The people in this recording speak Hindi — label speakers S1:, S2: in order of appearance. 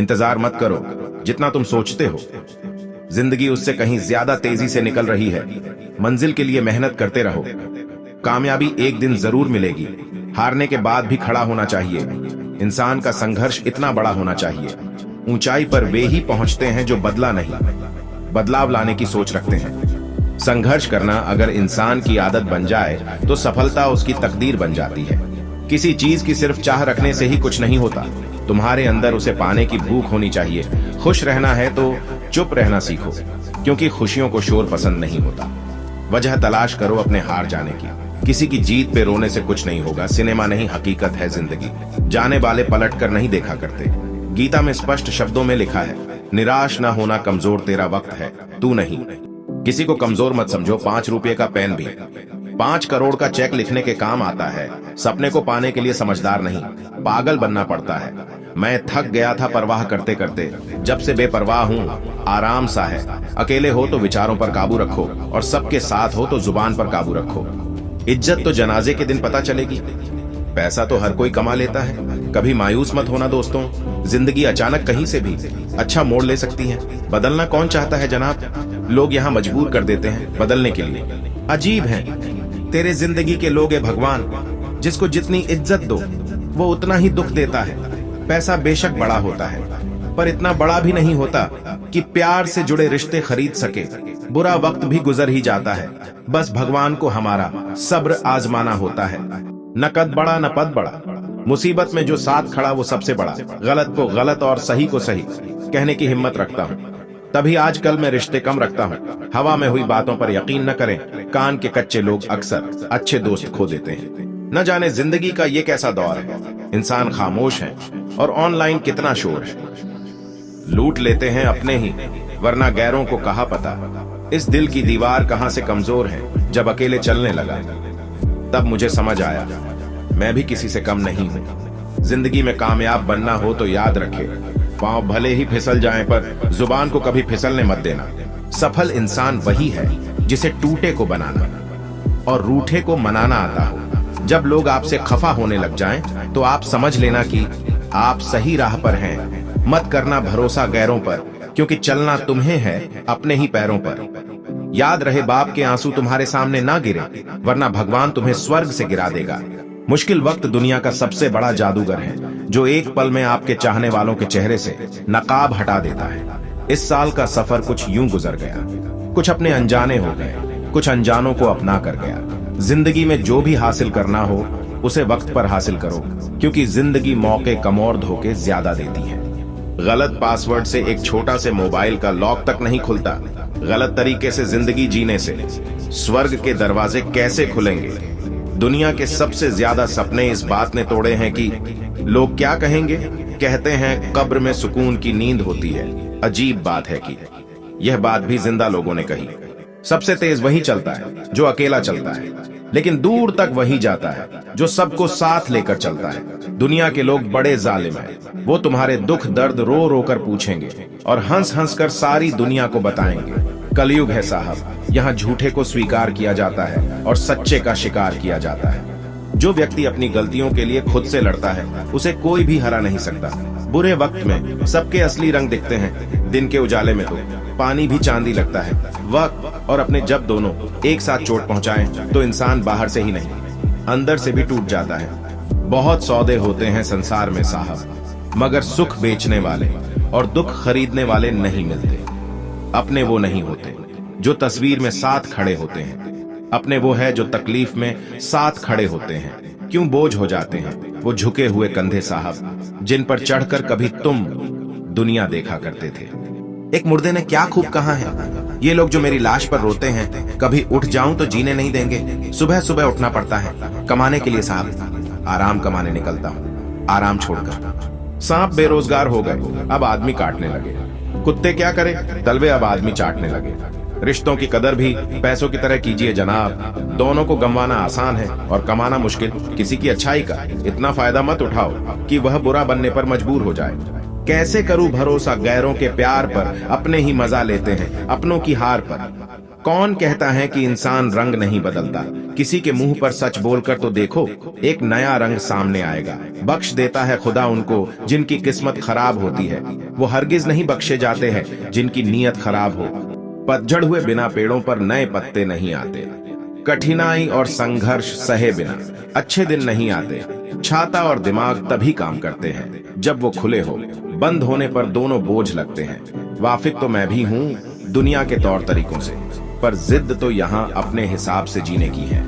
S1: इंतजार मत करो, जितना तुम सोचते हो जिंदगी उससे कहीं ज्यादा तेजी से निकल रही है। मंजिल के लिए मेहनत करते रहो, कामयाबी एक दिन जरूर मिलेगी। हारने के बाद भी खड़ा होना चाहिए। इंसान का संघर्ष इतना बड़ा होना चाहिए। ऊंचाई पर वे ही पहुंचते हैं जो बदला नहीं, बदलाव लाने की सोच रखते हैं। संघर्ष करना अगर इंसान की आदत बन जाए तो सफलता उसकी तकदीर बन जाती है। किसी चीज की सिर्फ चाह रखने से ही कुछ नहीं होता, तुम्हारे अंदर उसे पाने की भूख होनी चाहिए। खुश रहना है तो चुप रहना सीखो, क्योंकि खुशियों को शोर पसंद नहीं होता। वजह तलाश करो अपने हार जाने की। किसी की जीत पे रोने से कुछ नहीं होगा। सिनेमा नहीं, हकीकत है जिंदगी। जाने वाले पलट कर नहीं देखा करते। गीता में स्पष्ट शब्दों में लिखा है, निराश ना होना कमजोर तेरा वक्त है, तू नहीं। किसी को कमजोर मत समझो। 5 रुपए का पेन भी 5 करोड़ का चेक लिखने के काम आता है। सपने को पाने के लिए समझदार नहीं, पागल बनना पड़ता है। मैं थक गया था परवाह करते करते, जब से बेपरवाह हूँ आराम सा है। अकेले हो तो विचारों पर काबू रखो, और सबके साथ हो तो जुबान पर काबू रखो। इज्जत तो जनाजे के दिन पता चलेगी। पैसा तो हर कोई कमा लेता है। कभी मायूस मत होना दोस्तों, जिंदगी अचानक कहीं से भी अच्छा मोड़ ले सकती है। बदलना कौन चाहता है जनाब, लोग यहाँ मजबूर कर देते हैं बदलने के लिए। अजीब है तेरे जिंदगी के लोग, है भगवान। जिसको जितनी इज्जत दो वो उतना ही दुख देता है। पैसा बेशक बड़ा होता है, पर इतना बड़ा भी नहीं होता कि प्यार से जुड़े रिश्ते खरीद सके। बुरा वक्त भी गुजर ही जाता है, बस भगवान को हमारा सब्र आजमाना होता है। न कद बड़ा न पद बड़ा, मुसीबत में जो साथ खड़ा वो सबसे बड़ा। गलत को गलत और सही को सही कहने की हिम्मत रखता हूँ, तभी आजकल मैं रिश्ते कम रखता हूँ। हवा में हुई बातों पर यकीन न करें। कान के कच्चे लोग अक्सर अच्छे दोस्त खो देते हैं। न जाने जिंदगी का ये कैसा दौर है, इंसान खामोश है और ऑनलाइन कितना शोर है। लूट लेते हैं अपने ही, वरना गैरों को कहा पता। इस दिल की दीवार कहां से कमजोर है। जब अकेले चलने लगा तब मुझे समझ आया, मैं भी किसी से कम नहीं हूं। जिंदगी में कामयाब बनना हो तो याद रखे, पांव भले ही फिसल जाएं पर जुबान को कभी फिसलने मत देना। सफल इंसान वही है जिसे टूटे को बनाना और रूठे को मनाना आता हो। जब लोग आपसे खफा होने लग जाएं, तो आप समझ लेना कि आप सही राह पर हैं। मत करना भरोसा गैरों पर, क्योंकि चलना तुम्हें है अपने ही पैरों पर। याद रहे बाप के आंसू तुम्हारे सामने ना गिरे, वरना भगवान तुम्हें स्वर्ग से गिरा देगा। मुश्किल वक्त दुनिया का सबसे बड़ा जादूगर है, जो एक पल में आपके चाहने वालों के चेहरे से नकाब हटा देता है। इस साल का सफर कुछ यूं गुजर गया, कुछ अपने अनजाने हो गए, कुछ अनजानों को अपना कर गया। जिंदगी में जो भी हासिल करना हो उसे वक्त पर हासिल करो, क्योंकि जिंदगी मौके कम और धोखे ज्यादा देती है। गलत पासवर्ड से एक छोटा से मोबाइल का लॉक तक नहीं खुलता। गलत तरीके से जिंदगी जीने से स्वर्ग के दरवाजे कैसे खुलेंगे। दुनिया के सबसे ज्यादा सपने इस बात ने तोड़े हैं कि लोग क्या कहेंगे। कहते हैं कब्र में सुकून की नींद होती है। अजीब बात है कि यह बात भी जिंदा लोगों ने कही। सबसे तेज वही चलता है जो अकेला चलता है, लेकिन दूर तक वही जाता है जो सबको साथ लेकर चलता है। दुनिया के लोग बड़े जालिम हैं। वो तुम्हारे दुख दर्द रो रो कर पूछेंगे और हंस हंस कर सारी दुनिया को बताएंगे। कलयुग है साहब, यहाँ झूठे को स्वीकार किया जाता है और सच्चे का शिकार किया जाता है। जो व्यक्ति अपनी गलतियों के लिए खुद से लड़ता है, उसे कोई भी हरा नहीं सकता। बुरे वक्त में सबके असली रंग दिखते हैं, दिन के उजाले में तो पानी भी चांदी लगता है। वक्त और अपने जब दोनों एक साथ चोट पहुंचाएं, तो इंसान बाहर से ही नहीं अंदर से भी टूट जाता है। बहुत सौदे होते हैं संसार में साहब, मगर सुख बेचने वाले और दुख खरीदने वाले नहीं मिलते। अपने वो नहीं होते जो तस्वीर में साथ खड़े होते हैं। अपने वो है जो तकलीफ में साथ खड़े होते हैं। क्यों बोझ हो जाते हैं वो झुके हुए कंधे साहब, जिन पर चढ़कर कभी तुम दुनिया देखा करते थे। एक मुर्दे ने क्या खूब कहा है, ये लोग जो मेरी लाश पर रोते हैं, कभी उठ जाऊं तो जीने नहीं देंगे। सुबह सुबह उठना पड़ता है कमाने के लिए साहब, आराम कमाने निकलता हूँ आराम छोड़कर। सांप बेरोजगार हो गए, अब आदमी काटने लगे। कुत्ते क्या करे, तलवे अब आदमी चाटने लगे। रिश्तों की कदर भी पैसों की तरह कीजिए जनाब। दोनों को गंवाना आसान है और कमाना मुश्किल। किसी की अच्छाई का इतना फायदा मत उठाओ कि वह बुरा बनने पर मजबूर हो जाए। कैसे करूं भरोसा गैरों के प्यार पर, अपने ही मजा लेते हैं अपनों की हार पर। कौन कहता है कि इंसान रंग नहीं बदलता? किसी के मुंह पर सच बोलकर तो देखो, एक नया रंग सामने आएगा। बख्श देता है खुदा उनको जिनकी किस्मत खराब होती है, वो हरगिज नहीं बख्शे जाते हैं जिनकी नीयत खराब हो। पतझड़ हुए बिना पेड़ों पर नए पत्ते नहीं आते। कठिनाई और संघर्ष सहे बिना अच्छे दिन नहीं आते। छाता और दिमाग तभी काम करते हैं जब वो खुले हो, बंद होने पर दोनों बोझ लगते हैं। वाफिक तो मैं भी हूँ दुनिया के तौर तरीकों से, पर जिद तो यहाँ अपने हिसाब से जीने की है।